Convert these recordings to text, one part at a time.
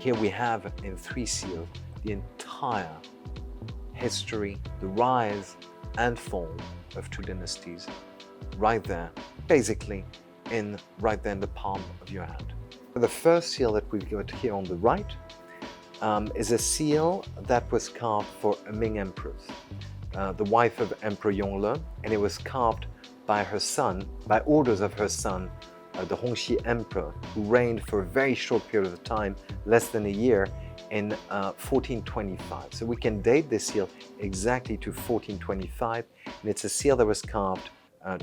Here we have in 3 seals the entire history, the rise and fall of 2 dynasties, right there, basically right there in the palm of your hand. The first seal that we've got here on the right is a seal that was carved for a Ming empress, the wife of Emperor Yongle, and it was carved by her son, by orders of her son, the Hongxi Emperor, who reigned for a very short period of time, less than a year, in 1425. So we can date this seal exactly to 1425, and it's a seal that was carved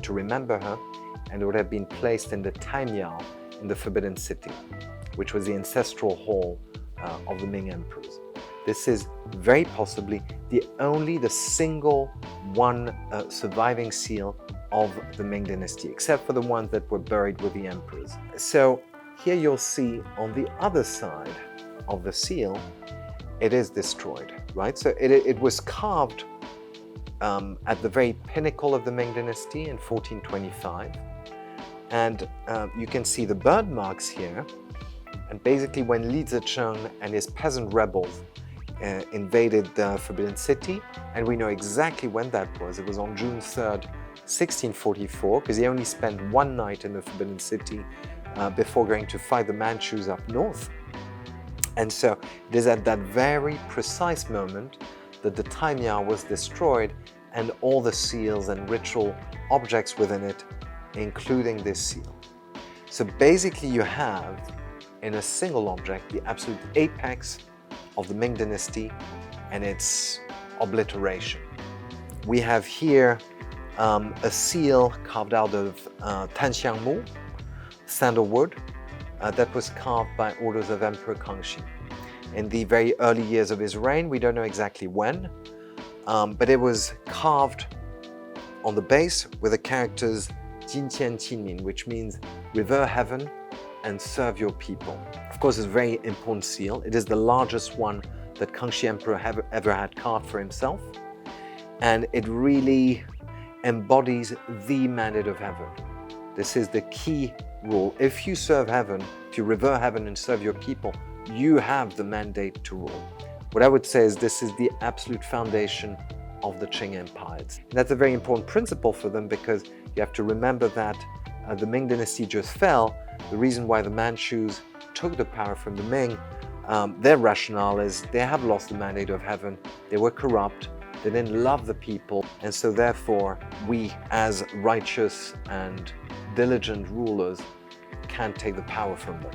to remember her, and it would have been placed in the Taimiao in the Forbidden City, which was the ancestral hall of the Ming emperors. This is very possibly the single one surviving seal of the Ming dynasty, except for the ones that were buried with the emperors. So here you'll see on the other side of the seal, it is destroyed, right? So it was carved at the very pinnacle of the Ming dynasty in 1425. And you can see the bird marks here. And basically when Li Zicheng and his peasant rebels invaded the Forbidden City, and we know exactly when that was. It was on June 3rd, 1644, because he only spent 1 night in the Forbidden City before going to fight the Manchus up north. And so it is at that very precise moment that the Taimiao was destroyed and all the seals and ritual objects within it, including this seal. So basically you have, in a single object, the absolute apex of the Ming dynasty and its obliteration. We have here a seal carved out of Tanxiangmu, sandalwood, that was carved by orders of Emperor Kangxi. In the very early years of his reign, we don't know exactly when, but it was carved on the base with the characters Jinqian Qinmin, which means revere heaven and serve your people. Of course, it's a very important seal. It is the largest one that Kangxi Emperor ever had carved for himself, and it really embodies the mandate of heaven. This is the key rule. If you serve heaven, if you revere heaven and serve your people, you have the mandate to rule. What I would say is this is the absolute foundation of the Qing Empire. And that's a very important principle for them, because you have to remember that the Ming dynasty just fell. The reason why the Manchus took the power from the Ming, their rationale is they have lost the mandate of heaven, they were corrupt, they didn't love the people, and so therefore we as righteous and diligent rulers can't take the power from them.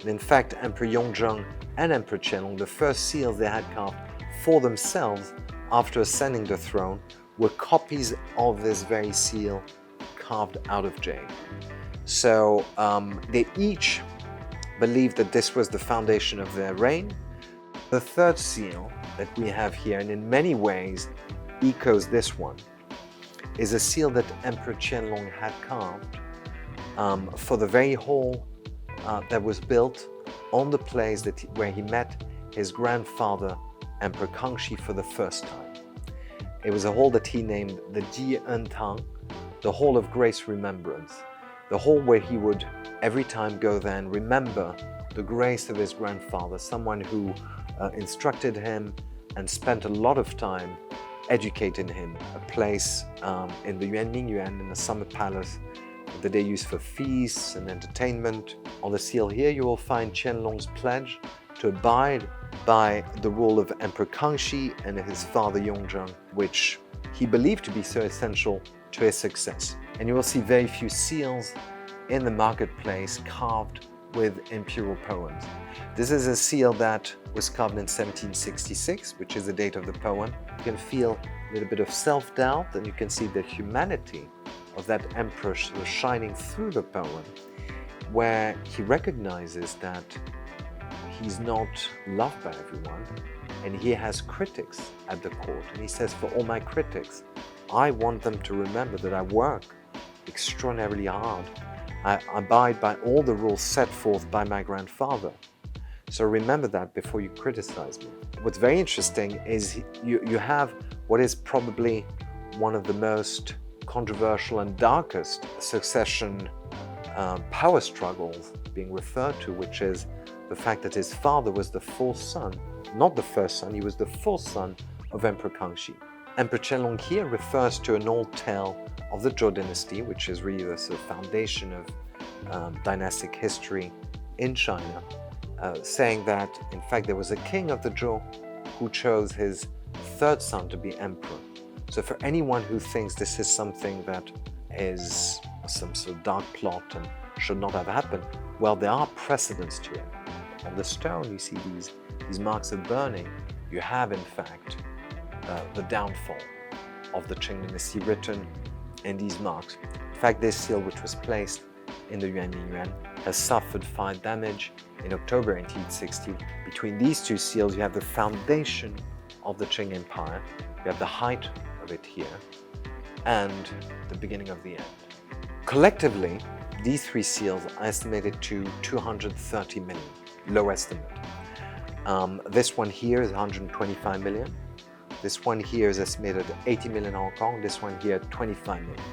And in fact, Emperor Yongzheng and Emperor Qianlong, the first seals they had carved for themselves after ascending the throne, were copies of this very seal carved out of jade. So they each believed that this was the foundation of their reign. The third seal that we have here, and in many ways echoes this one, is a seal that Emperor Qianlong had carved for the very hall that was built on the place where he met his grandfather, Emperor Kangxi, for the first time. It was a hall that he named the Ji En Tang, the Hall of Grace Remembrance, the hall where he would every time go there and remember the grace of his grandfather, someone who instructed him and spent a lot of time educating him. A place in the Yuan, in the summer palace, that they use for feasts and entertainment. On the seal here, you will find Qianlong's pledge to abide by the rule of Emperor Kangxi and his father Yongzheng, which he believed to be so essential to his success. And you will see very few seals in the marketplace carved with imperial poems. This is a seal that was carved in 1766, which is the date of the poem. You can feel a little bit of self-doubt, and you can see the humanity of that emperor was shining through the poem, where he recognizes that he's not loved by everyone, and he has critics at the court. And he says, for all my critics, I want them to remember that I work extraordinarily hard. I abide by all the rules set forth by my grandfather. So remember that before you criticize me. What's very interesting is you have what is probably one of the most controversial and darkest succession power struggles being referred to, which is the fact that his father was the fourth son, not the first son, he was the fourth son of Emperor Kangxi. Emperor Qianlong here refers to an old tale of the Zhou dynasty, which is really the sort of foundation of dynastic history in China, saying that in fact there was a king of the Zhou who chose his third son to be emperor. So for anyone who thinks this is something that is some sort of dark plot and should not have happened, well, there are precedents to it. On the stone, you see these marks of burning. You have, in fact, the downfall of the Qing dynasty written in these marks. In fact, this seal, which was placed in the Yuan, has suffered fire damage in October 1860. Between these two seals, you have the foundation of the Qing Empire. You have the height of it here and the beginning of the end. Collectively, these three seals are estimated to 230 million, low estimate. This one here is 125 million. This one here is estimated at 80 million Hong Kong. This one here, 25 million.